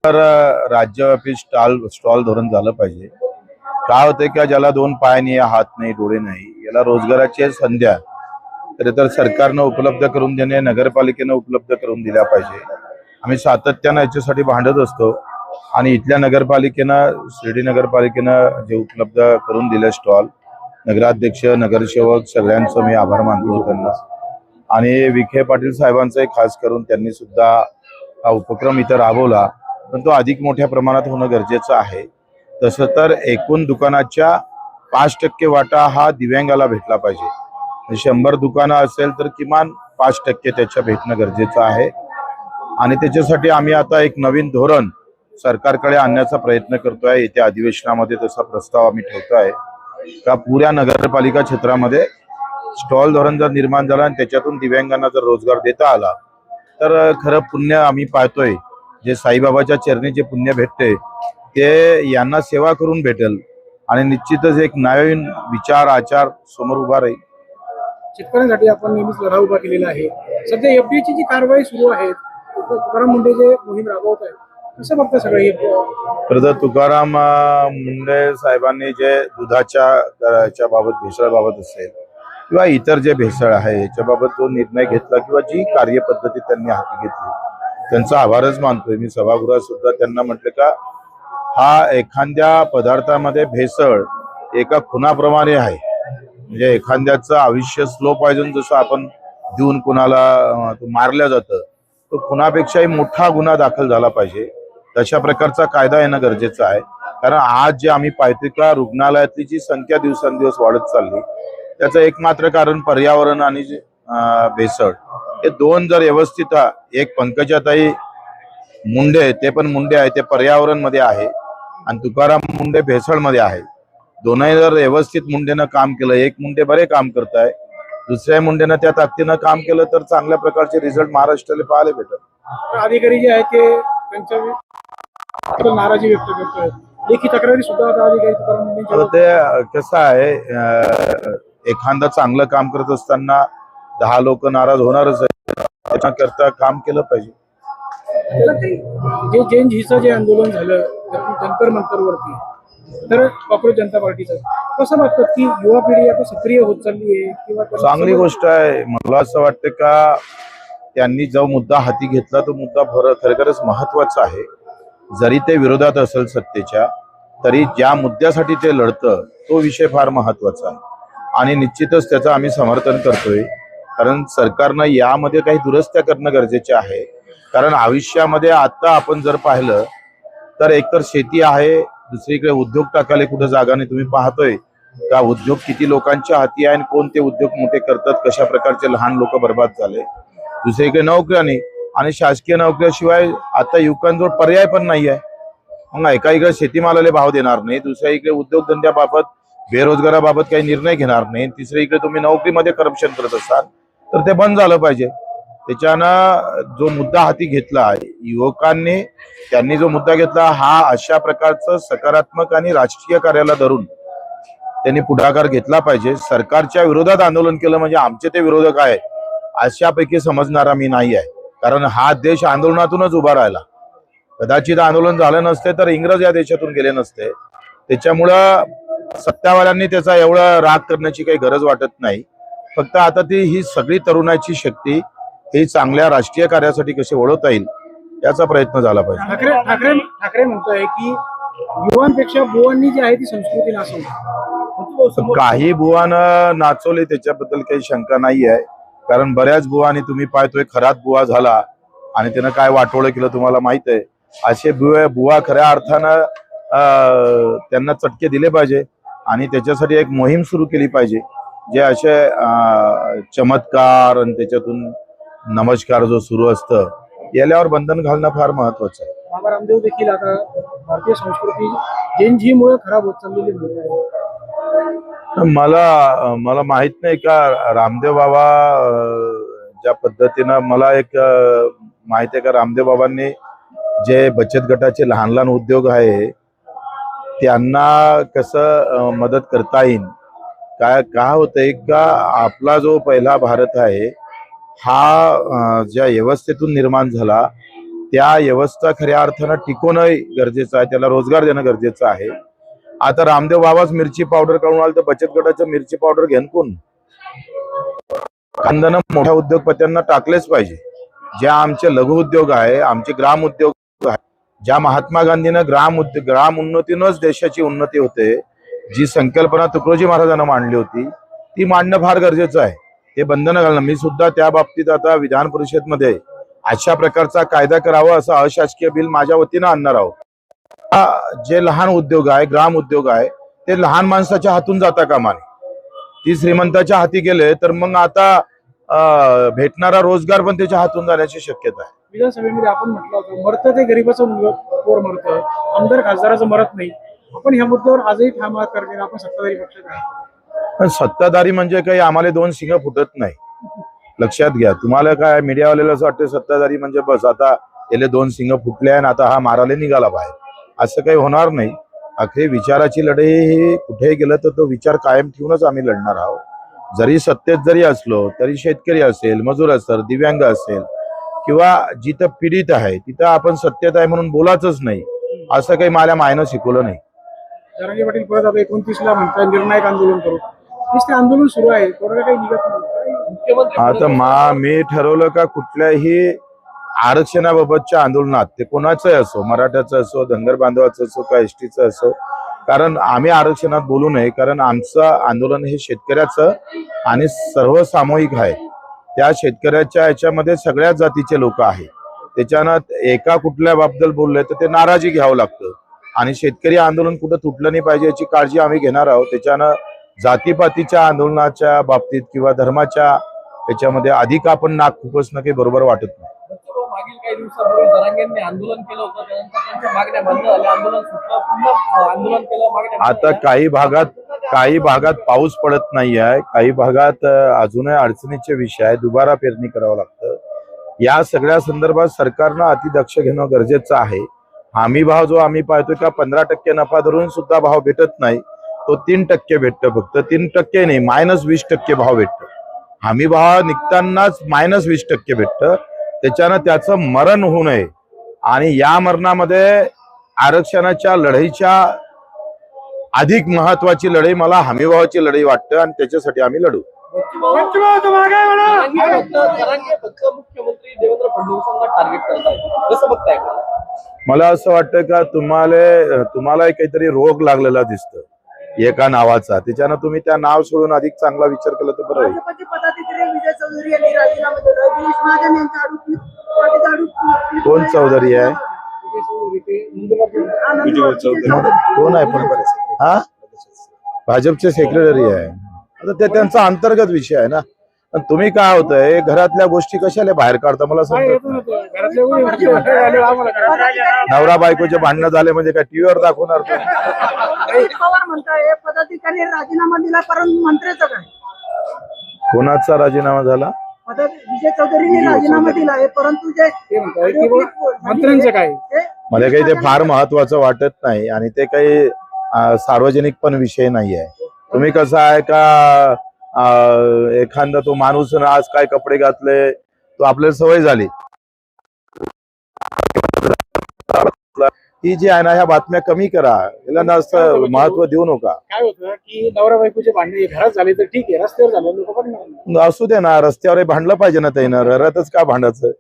तर राज्यव्यापी स्टॉल धोरण झालं पाहिजे। काय होतंय की ज्याला दोन पाय नाही, हात नाही, डोळे नाही, याला रोजगाराची संध्या तर सरकारनं उपलब्ध करून देणे, नगरपालिकेनं उपलब्ध करून दिल्या पाहिजे। आम्ही सातत्यानं याच्यासाठी भांडत असतो आणि इथल्या नगरपालिकेनं, शिर्डी नगरपालिकेनं जे उपलब्ध करून दिले स्टॉल, नगराध्यक्ष, नगरसेवक सगळ्यांचं मी आभार मानतो त्यांना। आणि विखे पाटील साहेबांचं खास करून त्यांनी सुद्धा हा उपक्रम इथं राबवला, पण तो अधिक मोठ्या प्रमाणात होणं गरजेचं आहे। तसं तर एकूण दुकानाच्या 5% वाटा हा दिव्यांगाला भेटला पाहिजे। 100 दुकानं असेल तर किमान 5% त्याच्या भेटणं गरजेचं आहे। आणि त्याच्यासाठी आम्ही आता एक नवीन धोरण सरकारकडे आणण्याचा प्रयत्न करतोय। येत्या अधिवेशनामध्ये तसा प्रस्ताव आम्ही ठेवतोय का पुऱ्या नगरपालिका क्षेत्रामध्ये स्टॉल धोरण जर निर्माण झालं आणि त्याच्यातून दिव्यांगांना जर रोजगार देता आला तर खरं पुण्य आम्ही पाहतोय। जे साईबाबाच्या चरणी जे पुण्य भेटते ते यांना सेवा करून भेटेल आणि निश्चितच एक नवीन विचार आचार समोर उभा राहील। शेतकऱ्यांसाठी आपण नेहमीच लढा उभा केलेला आहे। सध्या एफडीची जी कारवाई सुरू आहे, तुकाराम मुंडे जे मोहीम राबवत आहे, कसं बघतं सगळं हे? खरं तुकाराम मुंडे साहेबांनी जे दुधाच्या बाबत, भेसळबाबत असेल किंवा इतर जे भेसळ आहे याच्याबाबत जो निर्णय घेतला किंवा जी कार्यपद्धती त्यांनी हाती घेतली त्यांचा आभारच मानतोय मी। सभागृहात सुद्धा त्यांना म्हटलं का हा एखाद्या पदार्थामध्ये भेसळ एका खुनाप्रमाणे आहे। म्हणजे एखाद्याचं आयुष्य स्लो पॉइझन जसं आपण देऊन कुणाला मारलं जातं, तो खुनापेक्षाही मोठा गुन्हा दाखल झाला पाहिजे। तशा प्रकारचा कायदा येणं गरजेचं आहे। कारण आज जे आम्ही पाहतोय का रुग्णालयातली जी संख्या दिवसेंदिवस वाढत चालली त्याचं एकमात्र कारण पर्यावरण आणि भेसळ, हे दोन जर व्यवस्थित, एक पंकजाताई मुंडे ते पण मुंडे आहे, ते पर्यावरण मध्ये आहे आणि तुकाराम मुंडे भेसळ मध्ये आहे। दोनही जर व्यवस्थित मुंडेनं काम केलं, एक मुंडे बरे काम करताय, दुसऱ्या मुंडेनं त्या ताकदीनं काम केलं तर चांगल्या प्रकारचे रिझल्ट महाराष्ट्राला पाहायला भेटत। अधिकारी जे आहेत ते त्यांच्या नाराजी व्यक्त करतात, लेखी तक्रारी सुद्धा अधिकारी तुकाराम मुंडेंच्या। ते कसं आहे, एखादं चांगलं काम करत असताना 10 लोक नाराज होणारच आहे, त्याच्याकरता काम केलं पाहिजे। जे जैन झीचं जे आंदोलन झालं जंतर मंतरवरती, तर काँग्रेस जनता पार्टीचं कसं बघतात की युवा पिढी आता सक्रिय होत चालली आहे किंवा चांगली गोष्ट आहे। मला असं वाटतं का त्यांनी जो मुद्दा हाती घेतला तो मुद्दा खरोखरच महत्वाचा आहे। जरी ते विरोधात असेल सत्तेच्या, तरी ज्या मुद्द्यासाठी ते लढतं तो विषय फार महत्वाचा आहे आणि निश्चितच त्याचं आम्ही समर्थन करतोय। कारण सरकारनं यामध्ये काही दुरुस्त्या करणं गरजेचे आहे। कारण आयुष्यामध्ये आता आपण जर पाहिलं तर एकतर शेती आहे, दुसरीकडे उद्योग टाकायला कुठं जागा नाही। तुम्ही पाहतोय का उद्योग किती लोकांच्या हाती आहे आणि कोणते उद्योग मोठे करतात, कशा प्रकारचे लहान लोक बर्बाद झाले। दुसरीकडे नोकऱ्या नाही आणि शासकीय नोकऱ्याशिवाय आता युवकांजवळ पर्याय पण नाही आहे। मग एका इकडे शेतीमालाला भाव देणार नाही, दुसऱ्या इकडे उद्योगधंद्याबाबत, बेरोजगाराबाबत काही निर्णय घेणार नाही, तिसऱ्या इकडे तुम्ही नोकरीमध्ये करप्शन करत असाल तर ते बंद झालं पाहिजे। त्याच्यानं जो मुद्दा हाती घेतला युवकांनी, त्यांनी जो मुद्दा घेतला हा अशा प्रकारचं सकारात्मक आणि राजकीय कार्याला धरून त्यांनी पुढाकार घेतला पाहिजे। सरकारच्या विरोधात आंदोलन केलं म्हणजे आमचे ते विरोधक आहे अशापैकी समजणारा मी नाही आहे। कारण हा देश आंदोलनातूनच उभा राहिला, कदाचित आंदोलन झालं नसते तर इंग्रज या देशातून गेले नसते। त्याच्यामुळं सत्तावाल्यांनी त्याचा एवढा राग करण्याची काही गरज वाटत नाही। फक्त आता ती ही सगळी तरुणाची शक्ती ही चांगल्या राष्ट्रीय कार्यासाठी कशी वळवता येईल याचा प्रयत्न झाला पाहिजे। ठाकरे म्हणतोय की युवांपेक्षा बुवांनी जी आहे ती संस्कृती नाचवली। काही बुवानं नाचवली त्याच्याबद्दल काही शंका नाही आहे। कारण बऱ्याच बुवानी तुम्ही पाहतोय खरात बुवा झाला आणि त्यानं काय वाटोळं केलं तुम्हाला माहित आहे। असे बुवा खऱ्या अर्थानं त्यांना चटके दिले पाहिजे आणि त्याच्यासाठी एक मोहीम सुरू केली पाहिजे। जे असे चमत्कार आणि त्याच्यातून नमस्कार जो सुरू असतं याल्यावर बंधन घालणं फार महत्वाचं आहे। बाबा रामदेव देखील आता भारतीय संस्कृती जैन झीमुळे खराब होत चाललेली आहे। मला माहित नाही का रामदेव बाबा ज्या पद्धतीनं, मला एक माहित आहे का रामदेव बाबांनी जे बचत गटाचे लहान लहान उद्योग आहे त्यांना कसं मदत करता येईल। काय होतंय का आपला जो पहिला भारत आहे हा ज्या व्यवस्थेतून निर्माण झाला त्या व्यवस्था खऱ्या अर्थानं टिकवणं गरजेचं आहे, त्याला रोजगार देणं गरजेचं आहे. आता रामदेव बाबाच मिरची पावडर काढून आलं तर बचत गटाचं मिरची पावडर घेऊन कोण? खांदानं मोठ्या उद्योगपत्यांना टाकलेच पाहिजे. ज्या आमचे लघु उद्योग आहे, आमचे ग्राम उद्योग आहे, ज्या महात्मा गांधीनं ग्राम उन्नतीनंच देशाची उन्नती होते, जी संकल्पना तुकडोजी महाराजांना मांडली होती ती मांडणं फार गरजेचं आहे. ते बंधनं घालणं. मी सुद्धा त्या बाबतीत आता विधान परिषदमध्ये अशा प्रकारचा कायदा करावा असं अशासकीय बिल माझ्या वतीनं आणणार आहोत. जे लहान उद्योग आहे, ग्राम उद्योग आहे, ते लहान माणसाच्या हातून जाता कामा नये. ती श्रीमंताच्या हाती गेले तर मग आता भेटणारा रोजगार पण त्याच्या हातून जाण्याची शक्यता आहे. विधानसभेमध्ये आपण म्हटलं होतं मरतं ते गरीबाचं पोर मरतं, आमदार खासदाराचं मरत नाही. आपण ह्या मुद्द्यावर आजही ठाम आहात कारण आपण सत्ताधारी पक्षात आहे. पण सत्ताधारी म्हणजे काही आम्हाला दोन सिंह फुटत नाही. लक्षात घ्या. तुम्हाला काय मीडियावाल्याला असं वाटतं सत्ताधारी म्हणजे बस आता याले दोन सिंह फुटले आणि आता हा मारायला निघाला बाहेर. असं काही होणार नाही. अखेर विचाराची लढाई ही कुठेही गेलं तर तो विचार कायम ठेवूनच आम्ही लढणार आहोत. जरी सत्तेत जरी असलो तरी शेतकरी असेल, मजूर असेल, दिव्यांग असेल किंवा जिथं पीडित आहे तिथं आपण सत्तेत आहे म्हणून बोलायचंच नाही, असं काही मला मायनं शिकवलं नाही. जरांगे पाटील परत आता 29ला म्हणतात निर्णायक आंदोलन करू. ते आंदोलन सुरू आहे, कोणाला काही निघत नाही. आता मी ठरवलं का कुठल्याही आरक्षणाबाबतच्या आंदोलनात ते कोणाचंही असो, मराठ्याचं असो, धनगर बांधवाचं असो का एसटीचं असो, कारण आम्ही आरक्षणात बोलू नये. कारण आमचं आंदोलन हे शेतकऱ्याचं आणि सर्वसामूहिक आहे. त्या शेतकऱ्याच्या याच्यामध्ये सगळ्याच जातीचे लोक आहेत. त्याच्यानं एका कुठल्या बाबतीत बोलले तर ते नाराजी घ्यावं लागतं आणि शेतकरी आंदोलन कुठं तुटलं नाही पाहिजे याची काळजी आम्ही घेणार आहोत. त्याच्यानं जातीपातीच्या आंदोलनाच्या बाबतीत किंवा धर्माच्या याच्यामध्ये अधिक आपण नाक खुपसणं काही बरोबर वाटत नाही. मागील काही दिवसापूर्वी जरांगेंनी आंदोलन केलं होतं, त्यानंतर त्यांच्या मागण्या बंद झाल्या, आंदोलन सुटलं, पुन्हा आंदोलन केलं, मागण्या बंद आता झाल्या. काही भागात पाऊस पडत नाही आहे, काही भागात अजूनही अडचणीचे विषय आहे, दुबारा पेरणी करावं लागतं. या सगळ्या संदर्भात सरकारनं अतिदक्ष घेणं गरजेचं आहे. हमी भाव जो आम्ही पाहतोय का 15% नफा धरून सुद्धा भाव भेटत नाही, तो 3% भेटतं. फक्त 3% नाही, -20% भाव भेटतं. हमी भाव निघतानाच -20% भेटतं. त्याच्यानं त्याचं मरण होऊ नये आणि या मरणामध्ये आरक्षणाच्या लढाईच्या अधिक महत्वाची लढाई मला हमीभावाची लढाई वाटतं आणि त्याच्यासाठी आम्ही लढू. जरांगे फक्त मुख्यमंत्री देवेंद्र फडणवीसांना टार्गेट करतात, कसं बघताय? मला असं वाटतं का तुम्हाला काहीतरी रोग लागलेला दिसतं एका नावाचा, त्याच्यानं तुम्ही त्या नाव सोडून अधिक चांगला विचार केला तर बरं होईल. कोण चौधरी आहे? कोण आहे पण? हा, भाजपचे सेक्रेटरी आहे. आता ते त्यांचा अंतर्गत विषय आहे ना. तुम्ही काय होतंय घरातल्या गोष्टी कशाला बाहेर काढता मला सांगता? नवरा बायकोचे भांडणं झाले म्हणजे काय टीव्हीवर दाखवणार? पवार म्हणताय पदाधिकारी राजीनामा दिला, परंतु मंत्र्याचं काय? कोणाचा राजीनामा झाला? विजय चौधरीने राजीनामा दिलाय, परंतु जे मंत्र्यांचं काय? मला काही ते फार महत्वाचं वाटत नाही आणि ते काही सार्वजनिक पण विषय नाही आहे. तुम्ही कसं आहे का एखादा तो माणूस आज काय कपडे घातले तो आपल्याला सवय झाली, ही जी आहे ना ह्या बातम्या कमी करा, याला जास्त महत्व देऊ नका. काय होतं की नवरा बायकोचे भांडणे घरात झाले तर ठीक आहे, रस्त्यावर झाले लोक पण असू दे ना, रस्त्यावर भांडलं पाहिजे ना, त्यानं घरातच का भांडायचं?